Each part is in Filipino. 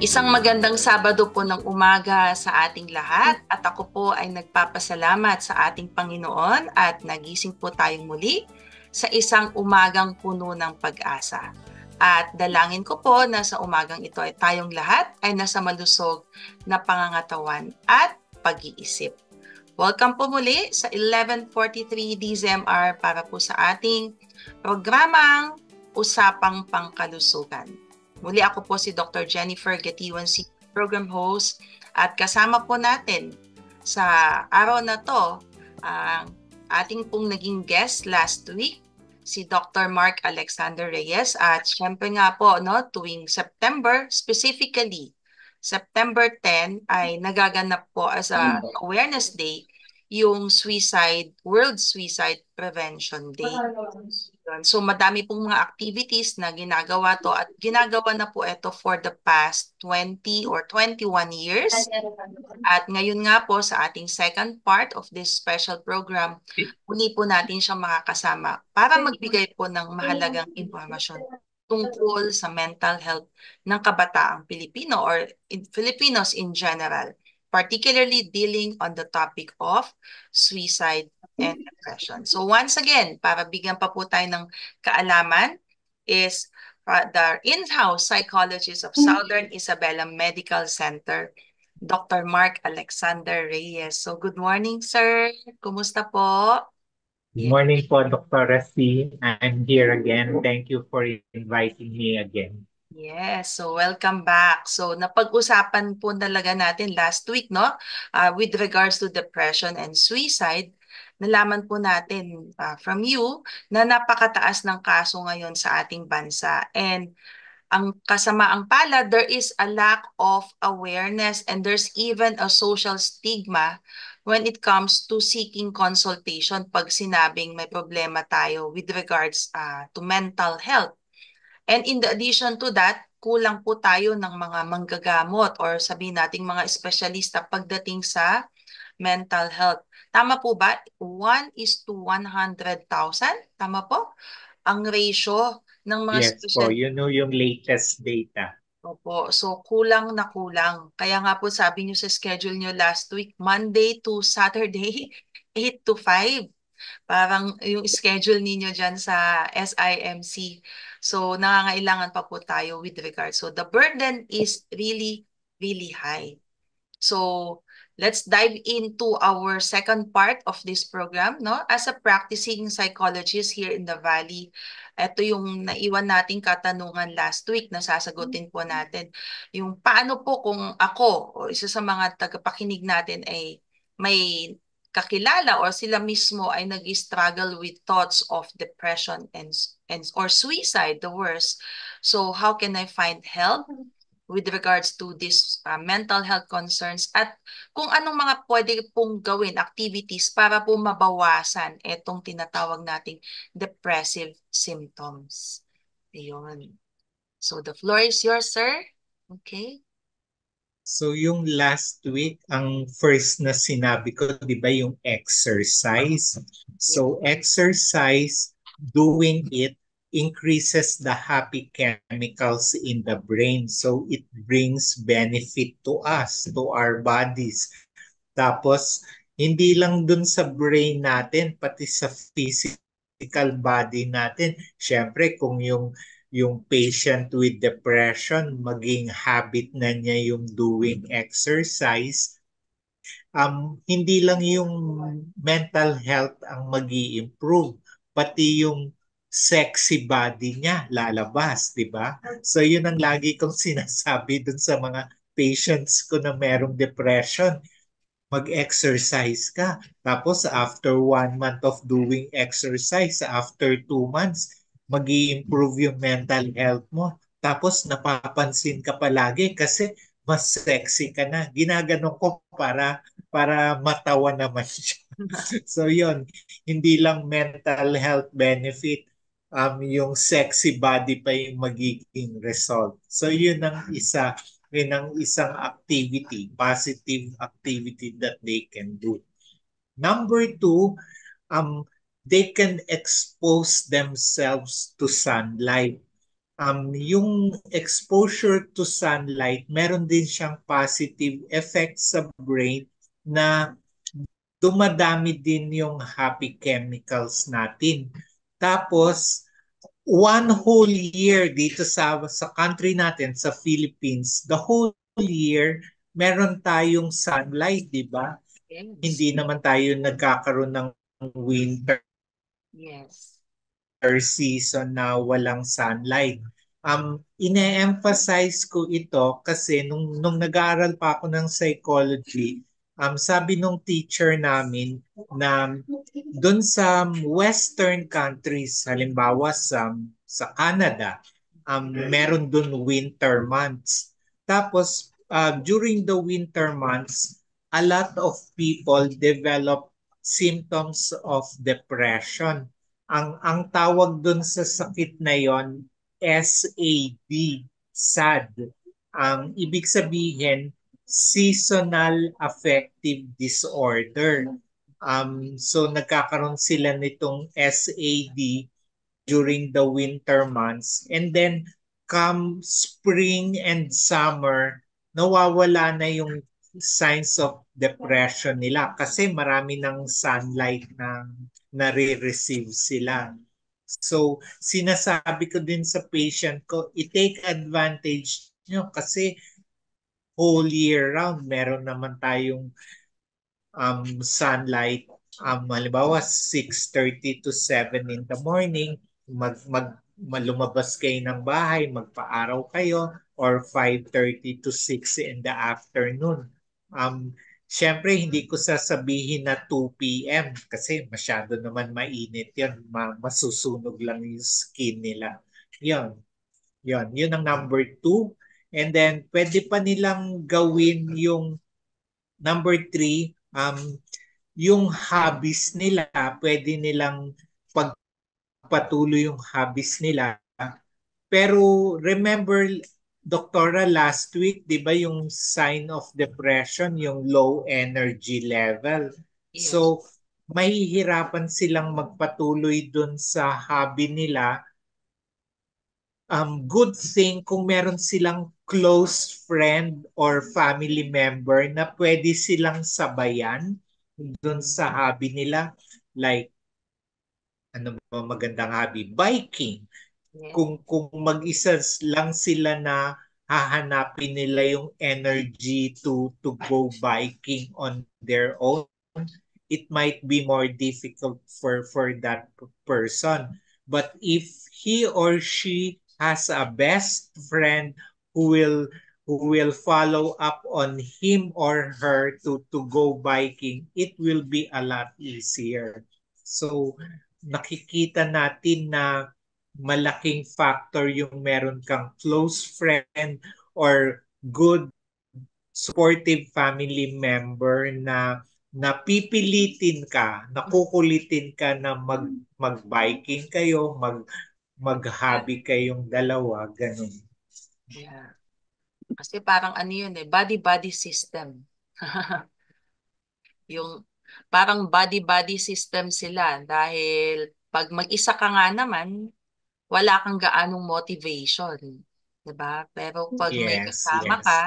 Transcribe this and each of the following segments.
Isang magandang Sabado po ng umaga sa ating lahat at ako po ay nagpapasalamat sa ating Panginoon at nagising po tayong muli sa isang umagang puno ng pag-asa. At dalangin ko po na sa umagang ito ay tayong lahat ay nasa malusog na pangangatawan at pag-iisip. Welcome po muli sa 11:43 DZMR para po sa ating programang Usapang Pangkalusugan. Muli ako po si Dr. Jennifer Gatiwan, program host, at kasama po natin sa araw na to ang ating pong naging guest last week, si Dr. Mark Alexander Reyes. At syempre nga po, tuwing September, specifically September 10 ay nagaganap po as a Awareness Day yung World Suicide Prevention Day. So madami pong mga activities na ginagawa to at ginagawa na po ito for the past 20 or 21 years. At ngayon nga po sa ating second part of this special program, muli po natin siyang makakasama para magbigay po ng mahalagang impormasyon tungkol sa mental health ng kabataang Pilipino or Filipinos in general, particularly dealing on the topic of suicide and depression. So once again, para bigyan pa po tayo ng kaalaman, is the in-house psychologist of Southern Isabela Medical Center, Dr. Mark Alexander Reyes. So good morning, sir. Kumusta po? Good morning po, Dr. Rasi. I'm here again. Thank you for inviting me again. Yes, so welcome back. So napag-usapan po talaga natin last week, with regards to depression and suicide. Nalaman po natin from you na napakataas ng kaso ngayon sa ating bansa. And ang kasamaang palad, there is a lack of awareness and there's even a social stigma when it comes to seeking consultation pag sinabing may problema tayo with regards to mental health. And in the addition to that, kulang po tayo ng mga manggagamot or sabihin nating mga espesyalista pagdating sa mental health. Tama po ba? 1:100,000? Tama po? Ang ratio ng mga Yes po, espesyalista. yung latest data. Opo, so kulang na kulang. Kaya nga po sabi niyo sa schedule niyo last week, Monday to Saturday, 8 to 5. Parang yung schedule ninyo dyan sa SIMC. So nangangailangan pa po tayo with regard. So the burden is really, really high. So let's dive into our second part of this program. As a practicing psychologist here in the Valley, ito yung naiwan nating katanungan last week na sasagutin po natin. Yung paano po kung ako o isa sa mga tagapakinig natin ay may kakilala or sila mismo ay nag-struggle with thoughts of depression and or suicide, the worst. So how can I find help with regards to this mental health concerns at kung anong mga pwede pong gawin, activities para po mabawasan itong tinatawag nating depressive symptoms. Ayun. So the floor is yours, sir. Okay. So yung last week, ang first na sinabi ko, di ba yung exercise? So exercise, doing it, increases the happy chemicals in the brain. So it brings benefit to us, to our bodies. Tapos, hindi lang dun sa brain natin, pati sa physical body natin. Siyempre, kung yung patient with depression, maging habit na niya yung doing exercise, hindi lang yung mental health ang mag-i-improve, pati yung sexy body niya lalabas, di ba? So yun ang lagi kong sinasabi dun sa mga patients ko na merong depression, mag-exercise ka. Tapos after 1 month of doing exercise, after 2 months, mag improve yung mental health mo. Tapos napapansin ka palagi kasi mas sexy ka na. Ginaganon ko para matawa naman siya. So yun, hindi lang mental health benefit, yung sexy body pa yung magiging result. So yun ang isang activity, positive activity that they can do. Number two, they can expose themselves to sunlight. yung exposure to sunlight, meron din siyang positive effect sa brain na dumadami din yung happy chemicals natin. Tapos, one whole year dito sa country natin, sa Philippines, the whole year, meron tayong sunlight, di ba? Yes. Hindi naman tayo nagkakaroon ng winter Yes. season na walang sunlight. Ine-emphasize ko ito kasi nung nag-aaral pa ako ng psychology, sabi nung teacher namin na doon sa western countries, halimbawa sa Canada, meron doon winter months. Tapos, during the winter months, a lot of people develop symptoms of depression. Ang tawag dun sa sakit na yon, SAD, SAD. Ibig sabihin, seasonal affective disorder. So nagkakaroon sila nitong SAD during the winter months. And then come spring and summer, nawawala na yung signs of depression nila kasi marami ng sunlight na nare-receive sila. So, sinasabi ko din sa patient ko, i-take advantage nyo kasi whole year round, meron naman tayong sunlight. Halimbawa, 6:30 to 7 in the morning, lumabas kayo ng bahay, magpa-araw kayo, or 5:30 to 6 in the afternoon. Siyempre, hindi ko sasabihin na 2 p.m. kasi masyado naman mainit yun. Masusunog lang yung skin nila. Yun. Yun ang number 2. And then, pwede pa nilang gawin yung number 3, yung hobbies nila, pwede nilang pagpatuloy yung hobbies nila. Pero remember, Doktora, last week, di ba yung sign of depression, yung low energy level. Yes. So, mahihirapan silang magpatuloy dun sa hobby nila. Good thing kung meron silang close friend or family member na pwede silang sabayan dun sa hobby nila. Like, ano ba magandang hobby? Biking. Yes. Kung mag-isa lang sila na hahanapin nila yung energy to go biking on their own, it might be more difficult for that person. But if he or she has a best friend who will who will follow up on him or her to go biking, it will be a lot easier. So nakikita natin na malaking factor yung meron kang close friend or good supportive family member na napipilitin ka, nakukulitin ka na mag-biking kayo, Yeah. mag-hobby kayong dalawa, ganun. Yeah. Kasi parang ano yun eh, body-body system. Yung parang body-body system sila dahil pag mag-isa ka nga naman, wala kang gaanong motivation. 'Di ba? Pero pag may Yes, kasama yes. ka,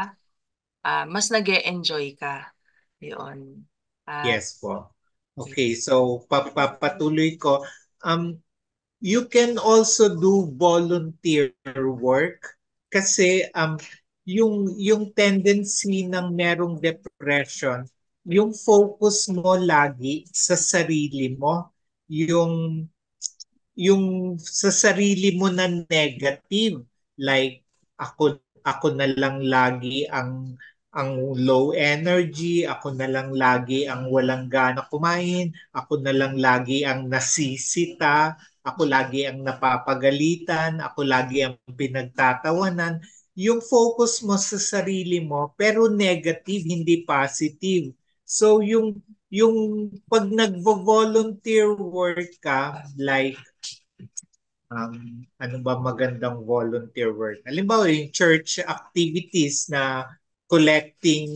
mas nag enjoy ka. Yun. At Yes po. Okay, so papatuloy ko. Um, you can also do volunteer work kasi yung tendency ng merong depression, yung focus mo lagi sa sarili mo, yung sa sarili mo na negative, like ako na lang lagi ang low energy, ako na lang lagi ang walang gana kumain, ako na lang lagi ang nasisita, ako lagi ang napapagalitan, ako lagi ang pinagtatawanan. Yung focus mo sa sarili mo pero negative, hindi positive. So yung pag nagvo-volunteer work ka, like ano ba magandang volunteer work? Halimbawa, yung church activities na collecting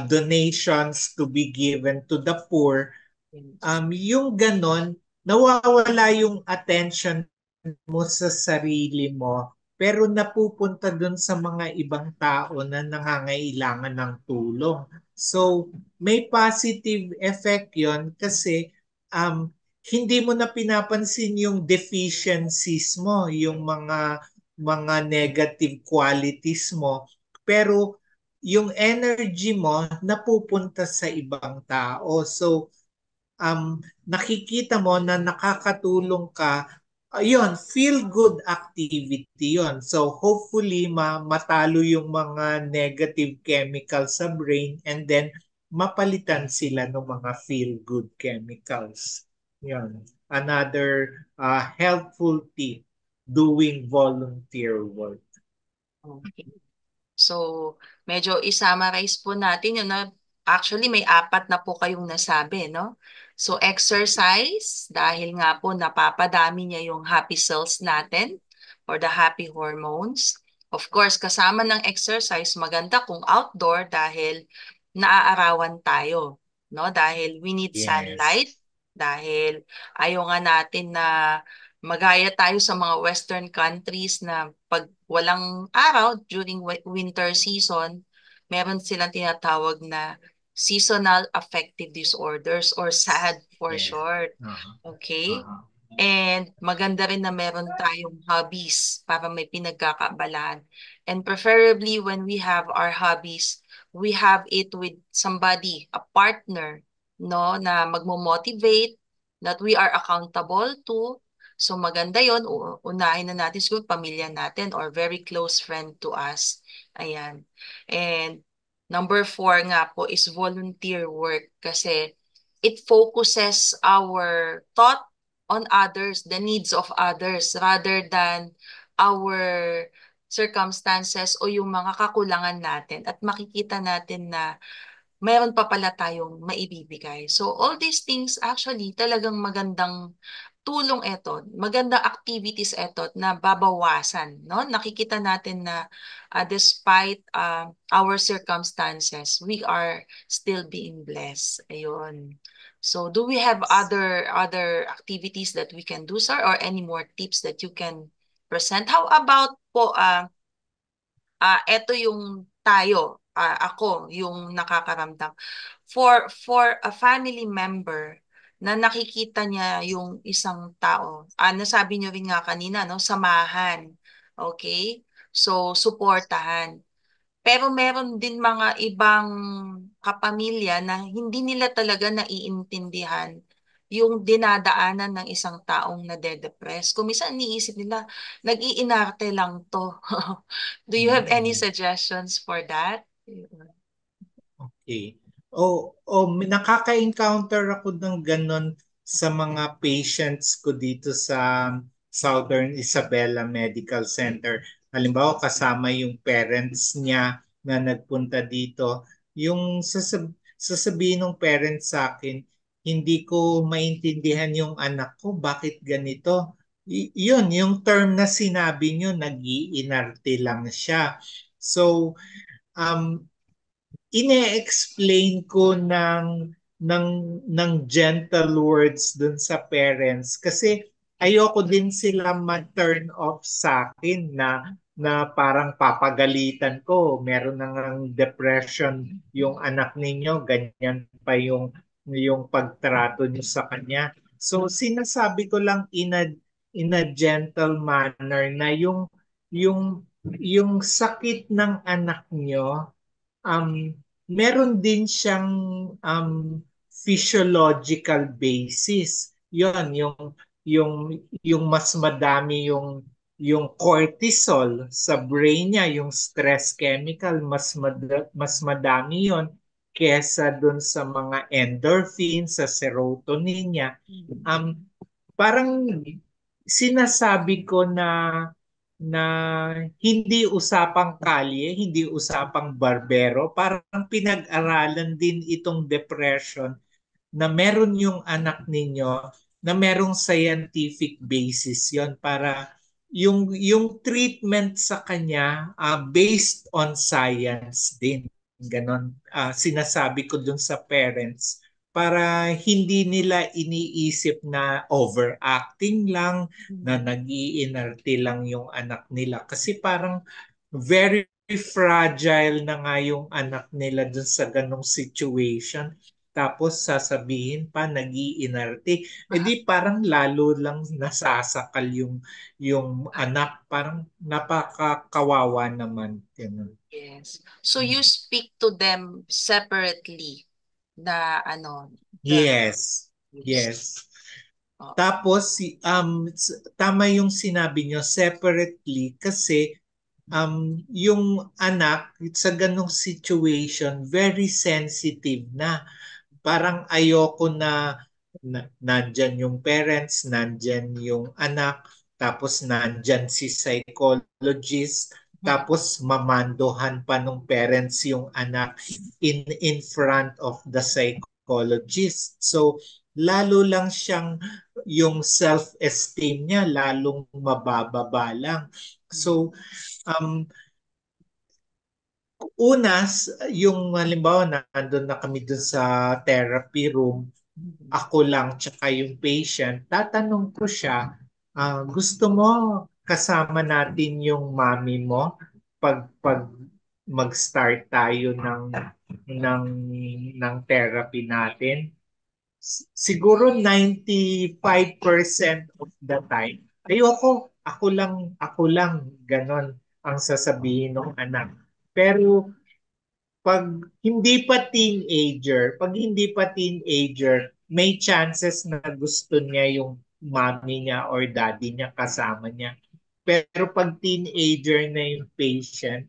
donations to be given to the poor, yes. yung ganon, nawawala yung attention mo sa sarili mo pero napupunta dun sa mga ibang tao na nangangailangan ng tulong. So, may positive effect yon kasi um, hindi mo na pinapansin yung deficiencies mo, yung mga negative qualities mo, pero yung energy mo napupunta sa ibang tao. So, nakikita mo na nakakatulong ka, ayun, feel good activity yon. So hopefully matalo yung mga negative chemicals sa brain and then mapalitan sila ng mga feel good chemicals. Yon. Another helpful tip, doing volunteer work. Okay. So, medyo i-summarize po natin yun na actually may apat na po kayong nasabi, no? So, exercise, dahil nga po napapadami niya yung happy cells natin or the happy hormones. Of course, kasama ng exercise, maganda kung outdoor dahil naaarawan tayo, no? Dahil we need Yes. sunlight, dahil ayaw nga natin na magaya tayo sa mga Western countries na pag walang araw during winter season, meron silang tinatawag na seasonal affective disorders or SAD for Yeah. short. Uh-huh. Okay? Uh-huh. And maganda rin na meron tayong hobbies para may pinagkakaabalahan. And preferably when we have our hobbies, we have it with somebody, a partner, no, na magmo-motivate, that we are accountable to. So maganda yon, unahin na natin siguro pamilya natin or very close friend to us. Ayan. And number 4 nga po is volunteer work kasi it focuses our thought on others, the needs of others, rather than our circumstances o yung mga kakulangan natin. At makikita natin na mayroon pa pala tayong maibibigay. So all these things actually talagang magandang tulong ito, magandang activities ito na babawasan, no? Nakikita natin na despite our circumstances, we are still being blessed. Ayun. So do we have other activities that we can do, sir, or any more tips that you can present? How about po eto yung tayo, ako yung nakakaramdam. For a family member na nakikita niya yung isang tao, nasabi niyo rin nga kanina, no, samahan. Okay? So, suportahan. Pero meron din mga ibang kapamilya na hindi nila talaga naiintindihan yung dinadaanan ng isang taong nade-depress. Kung minsan iniisip nila, nag-iinarte lang to. Do you have any Mm. suggestions for that? Okay. Nakaka-encounter ako ng ganun sa mga patients ko dito sa Southern Isabela Medical Center. Halimbawa, kasama yung parents niya na nagpunta dito. Yung sasabihin ng parents sa akin, hindi ko maintindihan yung anak ko, bakit ganito? Yun, yung term na sinabi nyo, nag-iinarte lang siya. So, um, ine-explain ko ng ng gentle words dun sa parents kasi ayoko din sila ma-turn off sa akin na parang papagalitan ko. Meron nang depression yung anak ninyo, ganyan pa yung pagtrato niyo sa kanya. So sinasabi ko lang in a gentle manner na yung sakit ng anak niyo, um, meron din siyang physiological basis. Yon, yung mas madami yung cortisol sa brain niya, yung stress chemical, mas madami yon kesa dun sa mga endorphins, sa serotonin niya. Um, Parang sinasabi ko na hindi usapang kalye, hindi usapang barbero, parang pinag-aralan din itong depression na meron yung anak ninyo na merong scientific basis yon para yung treatment sa kanya based on science din. Ganon. Sinasabi ko dun sa parents para hindi nila iniisip na overacting lang, na nag-iinarte lang yung anak nila. Kasi parang very fragile na nga yung anak nila dun sa ganong situation. Tapos sasabihin pa nag-iinarte. Eh di parang lalo lang nasasakal yung anak. Parang napakakawawa naman. Ganun. Yes. So you speak to them separately na ano, the Yes. use. Yes. Oo. Tapos, tama yung sinabi nyo, separately, kasi yung anak, sa ganong situation, very sensitive na. Parang ayoko na nandyan yung parents, nandyan yung anak, tapos nandyan si psychologist, tapos mamandohan pa nung parents yung anak in front of the psychologist. So, lalo lang siyang yung self-esteem niya lalong mabababa lang. So, um, yung halimbawa nandun na kami dun sa therapy room, ako lang tsaka yung patient, tatanong ko siya, gusto mo kasama natin yung mami mo pag mag-start tayo ng ng therapy natin? Siguro 95% of the time, ayoko, ako lang, ganon ang sasabihin ng anak. Pero pag pag hindi pa teenager, may chances na gusto niya yung mommy niya or daddy niya kasama niya. Pero pag teenager na yung patient,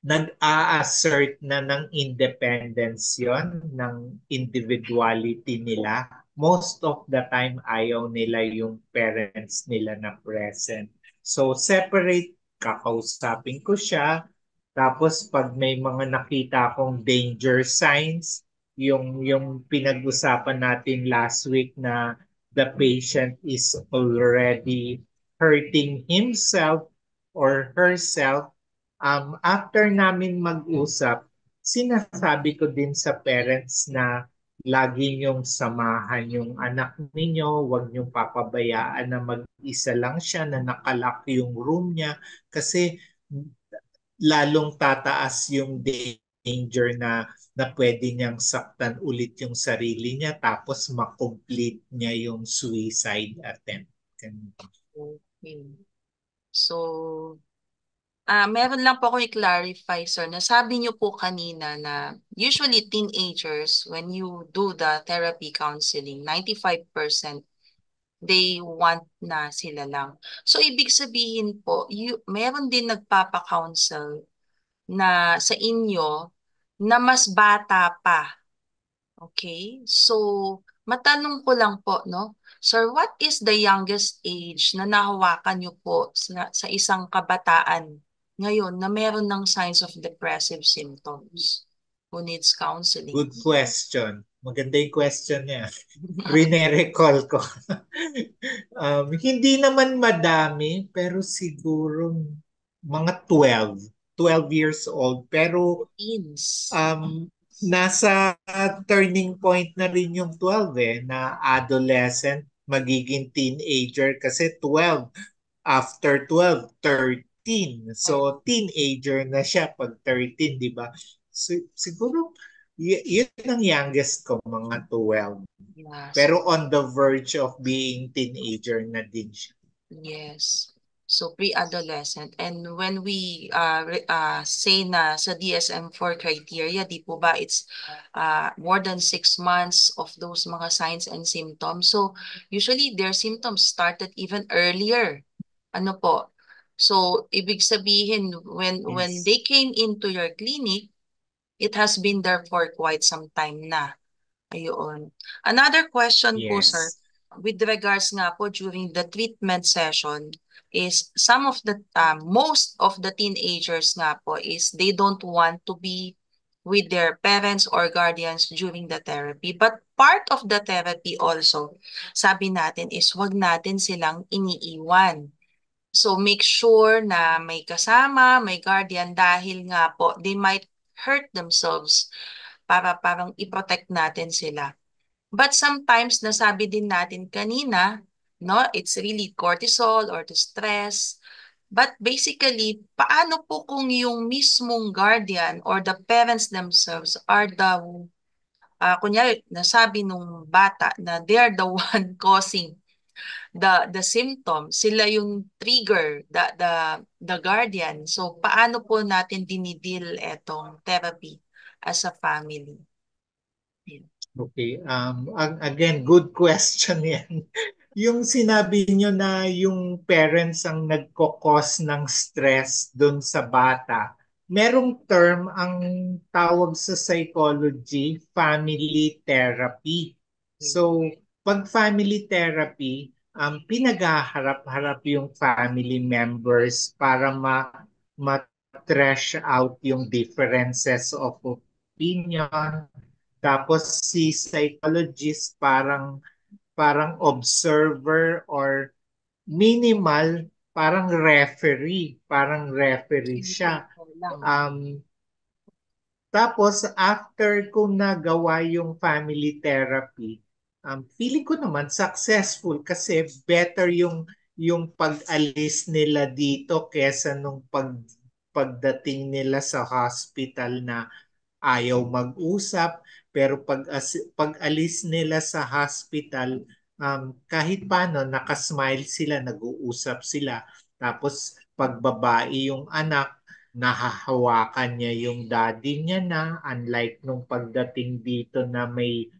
nag-a-assert na ng independence yon, ng individuality nila. Most of the time, ayaw nila yung parents nila na present. So, separate, kakausapin ko siya. Tapos, pag may mga nakita akong danger signs, yung pinag-usapan natin last week na the patient is already hurting himself or herself, after namin mag-usap, sinasabi ko din sa parents na lagi niyong samahan yung anak ninyo, huwag niyong papabayaan na mag-isa lang siya, na nakalock yung room niya, kasi lalong tataas yung danger na pwede niyang saktan ulit yung sarili niya tapos makomplete niya yung suicide attempt. Ganun. Okay. So, meron lang po akong i-clarify, sir. Nasabi niyo po kanina na usually teenagers, when you do the therapy counseling, 95% they want na sila lang. So, ibig sabihin po, meron din nagpapa-counsel na sa inyo na mas bata pa. Okay? So, matanong ko lang po, no? Sir, what is the youngest age na nahawakan niyo po sa isang kabataan ngayon na meron ng signs of depressive symptoms who needs counseling? Good question. Maganda yung question niya. Rine-recall ko. Hindi naman madami, pero siguro mga 12 years old. Pero Teens. um, nasa turning point na rin yung 12 na adolescent, magiging teenager kasi 12. After 12, 13. So, teenager na siya pag 13, di ba? Siguro, yun ang youngest ko, mga 12. Yeah, so Pero on the verge of being teenager na din siya. yes. So pre-adolescent. And when we say na sa DSM-4 criteria, di po ba it's more than 6 months of those mga signs and symptoms. So usually their symptoms started even earlier. Ano po? So ibig sabihin when Yes. they came into your clinic, it has been there for quite some time na. Ayun. Another question po, sir, Yes. with regards nga po during the treatment session is most of the teenagers nga po is they don't want to be with their parents or guardians during the therapy. But part of the therapy also, sabi natin is wag natin silang iniiwan. So make sure na may kasama, may guardian dahil nga po they might hurt themselves para parang i-protect natin sila. But sometimes nasabi din natin kanina, no, it's really cortisol or the stress. But basically, paano po kung yung mismong guardian or the parents themselves are the kunyari, nasabi nung bata na they're the one causing the symptoms, sila yung trigger, the guardian. So paano po natin dinidil etong therapy as a family? Yun. Okay. Again, good question yan. Yung sinabi nyo na yung parents ang nagkokos ng stress doon sa bata, merong term ang tawag sa psychology, family therapy. So, pag family therapy, pinaghaharap-harap yung family members para ma-trash out yung differences of opinion. Tapos si psychologist parang observer or minimal parang referee siya. Facilitator lang. Tapos after kung nagawa yung family therapy, feeling ko naman successful kasi better yung pag-alis nila dito kesa nung pagdating nila sa hospital na ayaw mag-usap, pero pag-alis nila sa hospital, kahit paano nakasmile sila, nag-uusap sila. Tapos pag babae yung anak, nahahawakan niya yung daddy niya na, unlike nung pagdating dito na may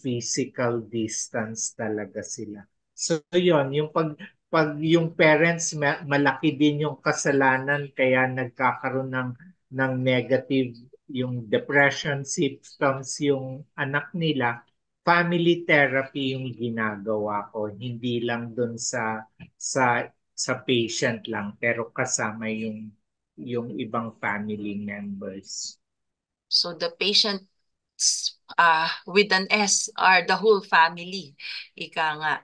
physical distance talaga sila. So yun, pag yung parents malaki din yung kasalanan kaya nagkakaroon ng negative yung depression symptoms yung anak nila, family therapy yung ginagawa ko, hindi lang dun sa patient lang pero kasama yung ibang family members. So the patient with an S are the whole family. Ika nga.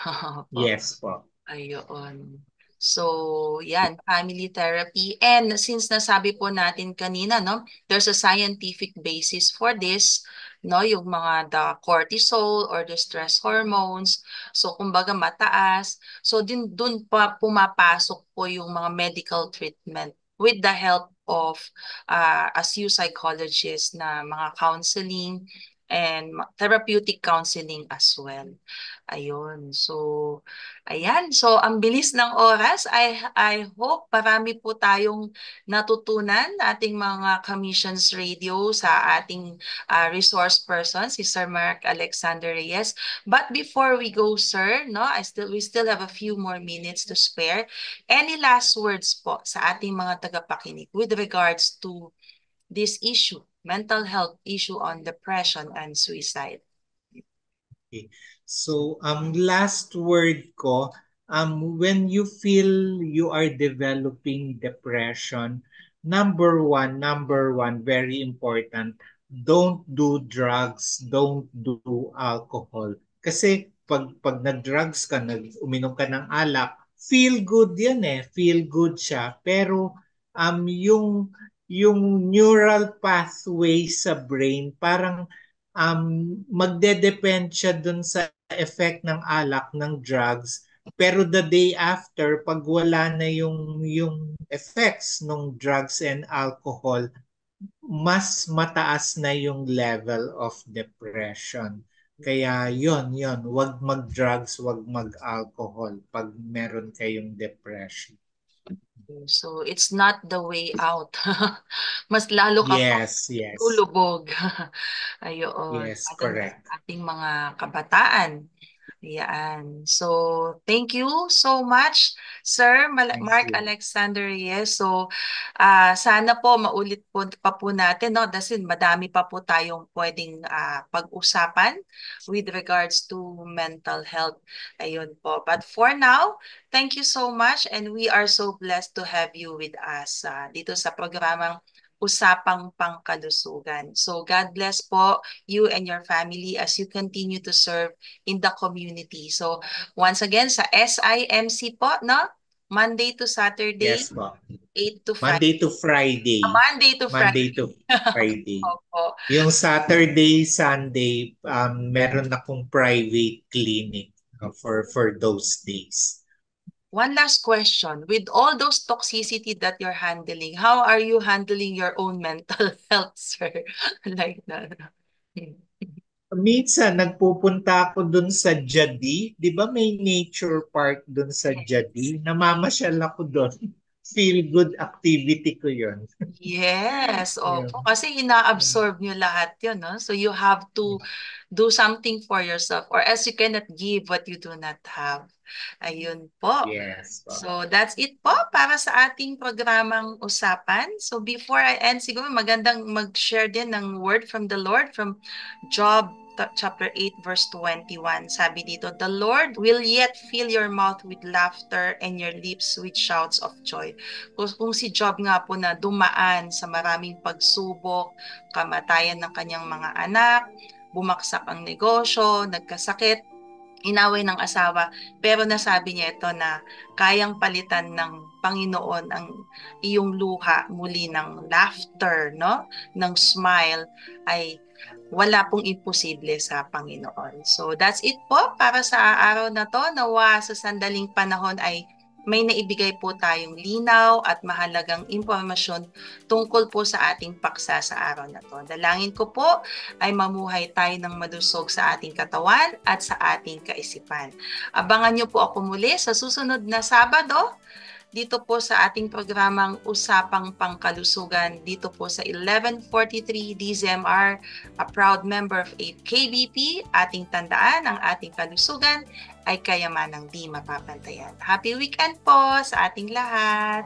Po. Yes po. Ayun. So, yan, family therapy. And since nasabi po natin kanina, no, there's a scientific basis for this, no, yung mga the cortisol or the stress hormones. So, kumbaga mataas. So, dun pa pumapasok po yung mga medical treatment with the help of as you psychologists na mga counseling and therapeutic counseling as well. Ayun. So, ayan. So, ang bilis ng oras. I hope marami po tayong natutunan ating mga commissions radio sa ating resource person, si Sir Mark Alexander Reyes. But before we go, sir, no, we still have a few more minutes to spare. Any last words po sa ating mga tagapakinig with regards to this issue, mental health issue on depression and suicide? Okay. So, last word ko, when you feel you are developing depression, number one, very important, don't do drugs, don't do alcohol. Kasi pag nag-drugs ka, uminom ka ng alak, feel good yan eh, feel good siya. Pero yung neural pathway sa brain, parang magde-depend siya dun sa effect ng alak, ng drugs. Pero the day after, pag wala na yung effects ng drugs and alcohol, mas mataas na yung level of depression. Kaya yon, wag mag-drugs, wag mag-alcohol pag meron kayong depression. So, it's not the way out. Mas lalo ka pa Yes, yes. lulubog. Ayun. Yes, Lalo na sa correct. ating mga kabataan. Ayan. So, thank you so much, Sir Thank Mark you. Alexander Reyes. So, sana po maulit po pa po natin, no? Dahil madami pa po tayong pwedeng pag-usapan with regards to mental health. Ayun po. But for now, thank you so much and we are so blessed to have you with us dito sa programang Usapang Pangkalusugan. So, God bless po you and your family as you continue to serve in the community. So, once again, sa SIMC po, no? Monday to Saturday, Yes po. 8 to 5. Monday to Friday. Monday to Monday Friday. to Friday. Opo. Yung Saturday, Sunday, meron akong private clinic for those days. One last question. With all those toxicity that you're handling, how are you handling your own mental health, sir? Like that. Minsan, nagpupunta ako dun sa Jadi. Di ba may nature park dun sa Jadi? Namamasyal ako dun. Feel good activity ko yun. Yes, Yeah. opo. Kasi ina-absorb nyo lahat yun, no? So you have to do something for yourself or else you cannot give what you do not have. Ayun po. Yes. So that's it po para sa ating programang usapan. So before I end, siguro magandang mag-share din ng word from the Lord from Job chapter 8 verse 21. Sabi dito, "The Lord will yet fill your mouth with laughter and your lips with shouts of joy." Kung si Job nga po na dumaan sa maraming pagsubok, kamatayan ng kanyang mga anak, bumaksak ang negosyo, nagkasakit, inaway ng asawa, pero nasabi niya ito na kayang palitan ng Panginoon ang iyong luha muli ng laughter, no? Ng smile, ay wala pong imposible sa Panginoon. So that's it po para sa araw na to. Nawa sa sandaling panahon ay may naibigay po tayong linaw at mahalagang impormasyon tungkol po sa ating paksa sa araw na to. Dalangin ko po ay mamuhay tayo ng madusog sa ating katawan at sa ating kaisipan. Abangan niyo po ako muli sa susunod na Sabado dito po sa ating programang Usapang Pangkalusugan dito po sa 1143 DZMR, a proud member of 8KBP. Ating tandaan, ang ating kalusugan ay kayamanang di mapapantayan. Happy weekend po sa ating lahat!